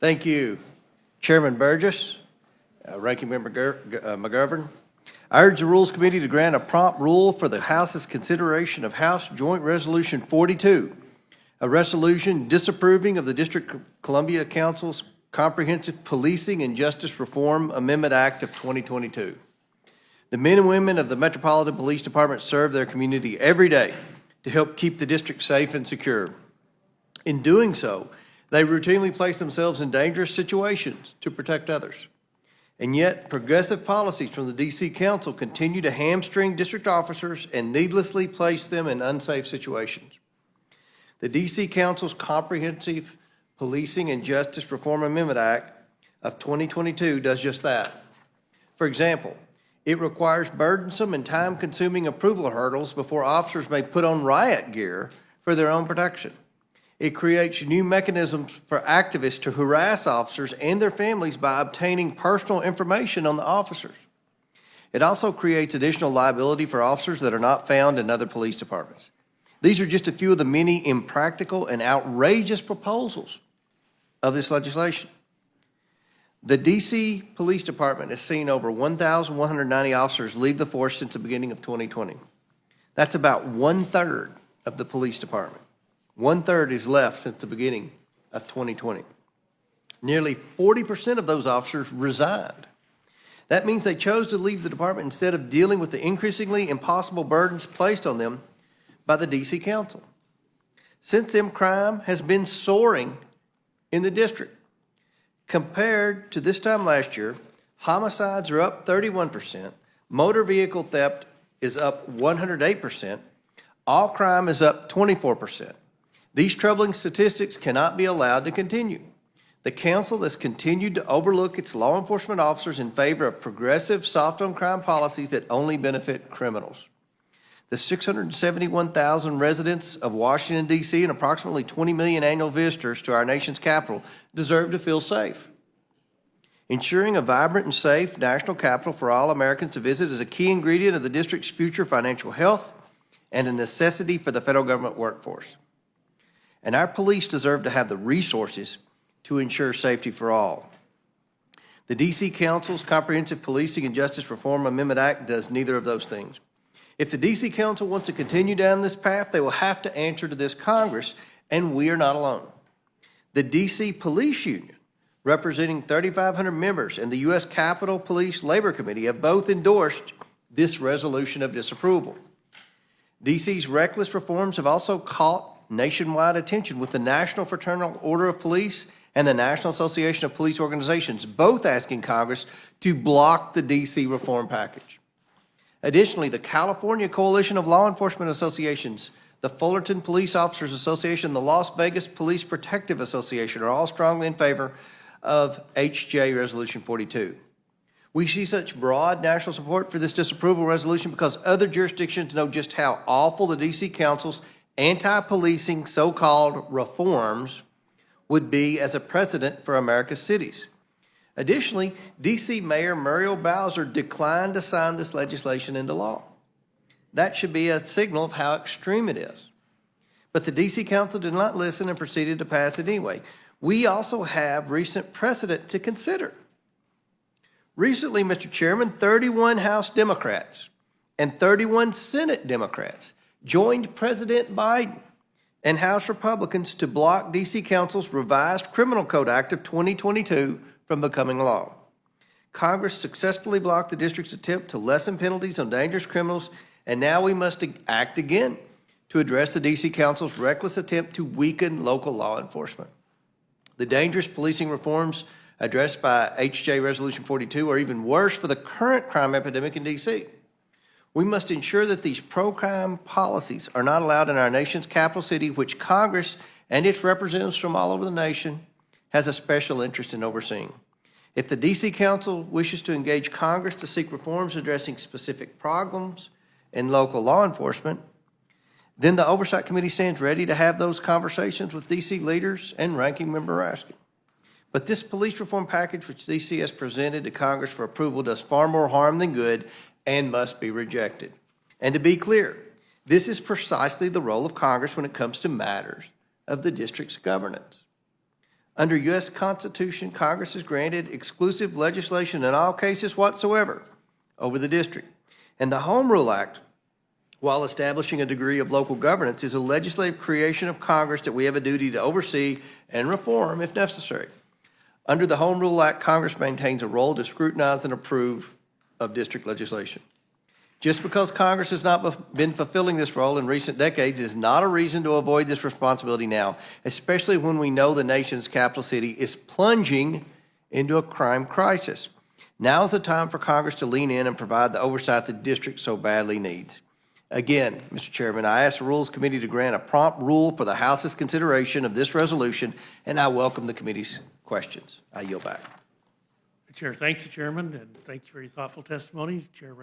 Thank you, Chairman Burgess, Ranking Member McGovern. I urge the Rules Committee to grant a prompt rule for the House's consideration of House Joint Resolution 42, a resolution disapproving of the District of Columbia Council's Comprehensive Policing and Justice Reform Amendment Act of 2022. The men and women of the Metropolitan Police Department serve their community every day to help keep the district safe and secure. In doing so, they routinely place themselves in dangerous situations to protect others. And yet, progressive policies from the D.C. Council continue to hamstring district officers and needlessly place them in unsafe situations. The D.C. Council's Comprehensive Policing and Justice Reform Amendment Act of 2022 does just that. For example, it requires burdensome and time-consuming approval hurdles before officers may put on riot gear for their own protection. It creates new mechanisms for activists to harass officers and their families by obtaining personal information on the officers. It also creates additional liability for officers that are not found in other police departments. These are just a few of the many impractical and outrageous proposals of this legislation. The D.C. Police Department has seen over 1,190 officers leave the force since the beginning of 2020. That's about 1/3 of the police department. 1/3 is left since the beginning of 2020. Nearly 40% of those officers resigned. That means they chose to leave the department instead of dealing with the increasingly impossible burdens placed on them by the D.C. Council. Since then, crime has been soaring in the district. Compared to this time last year, homicides are up 31%, motor vehicle theft is up 108%, all crime is up 24%. These troubling statistics cannot be allowed to continue. The council has continued to overlook its law enforcement officers in favor of progressive, soft-on-crime policies that only benefit criminals. The 671,000 residents of Washington, D.C. and approximately 20 million annual visitors to our nation's capital deserve to feel safe. Ensuring a vibrant and safe national capital for all Americans to visit is a key ingredient of the district's future financial health and a necessity for the federal government workforce. And our police deserve to have the resources to ensure safety for all. The D.C. Council's Comprehensive Policing and Justice Reform Amendment Act does neither of those things. If the D.C. Council wants to continue down this path, they will have to answer to this Congress, and we are not alone. The D.C. Police Union, representing 3,500 members, and the U.S. Capitol Police Labor Committee have both endorsed this resolution of disapproval. D.C.'s reckless reforms have also caught nationwide attention, with the National Fraternal Order of Police and the National Association of Police Organizations both asking Congress to block the D.C. reform package. Additionally, the California Coalition of Law Enforcement Associations, the Fullerton Police Officers Association, the Las Vegas Police Protective Association are all strongly in favor of HJ Resolution 42. We see such broad national support for this disapproval resolution because other jurisdictions know just how awful the D.C. Council's anti-policing so-called reforms would be as a precedent for America's cities. Additionally, D.C. Mayor Muriel Bowser declined to sign this legislation into law. That should be a signal of how extreme it is. But the D.C. Council did not listen and proceeded to pass it anyway. We also have recent precedent to consider. Recently, Mr. Chairman, 31 House Democrats and 31 Senate Democrats joined President Biden and House Republicans to block D.C. Council's revised Criminal Code Act of 2022 from becoming law. Congress successfully blocked the district's attempt to lessen penalties on dangerous criminals, and now we must act again to address the D.C. Council's reckless attempt to weaken local law enforcement. The dangerous policing reforms addressed by HJ Resolution 42 are even worse for the current crime epidemic in D.C. We must ensure that these pro-crime policies are not allowed in our nation's capital city, which Congress and its representatives from all over the nation has a special interest in overseeing. If the D.C. Council wishes to engage Congress to seek reforms addressing specific problems in local law enforcement, then the Oversight Committee stands ready to have those conversations with D.C. leaders and Ranking Member Raskin. But this police reform package, which D.C. has presented to Congress for approval, does far more harm than good and must be rejected. And to be clear, this is precisely the role of Congress when it comes to matters of the district's governance. Under U.S. Constitution, Congress is granted exclusive legislation in all cases whatsoever over the district. And the Home Rule Act, while establishing a degree of local governance, is a legislative creation of Congress that we have a duty to oversee and reform if necessary. Under the Home Rule Act, Congress maintains a role to scrutinize and approve of district legislation. Just because Congress has not been fulfilling this role in recent decades is not a reason to avoid this responsibility now, especially when we know the nation's capital city is plunging into a crime crisis. Now is the time for Congress to lean in and provide the oversight the district so badly needs. Again, Mr. Chairman, I ask the Rules Committee to grant a prompt rule for the House's consideration of this resolution, and I welcome the committee's questions. I yield back. The chair thanks the chairman, and thank you for your thoughtful testimonies. Chair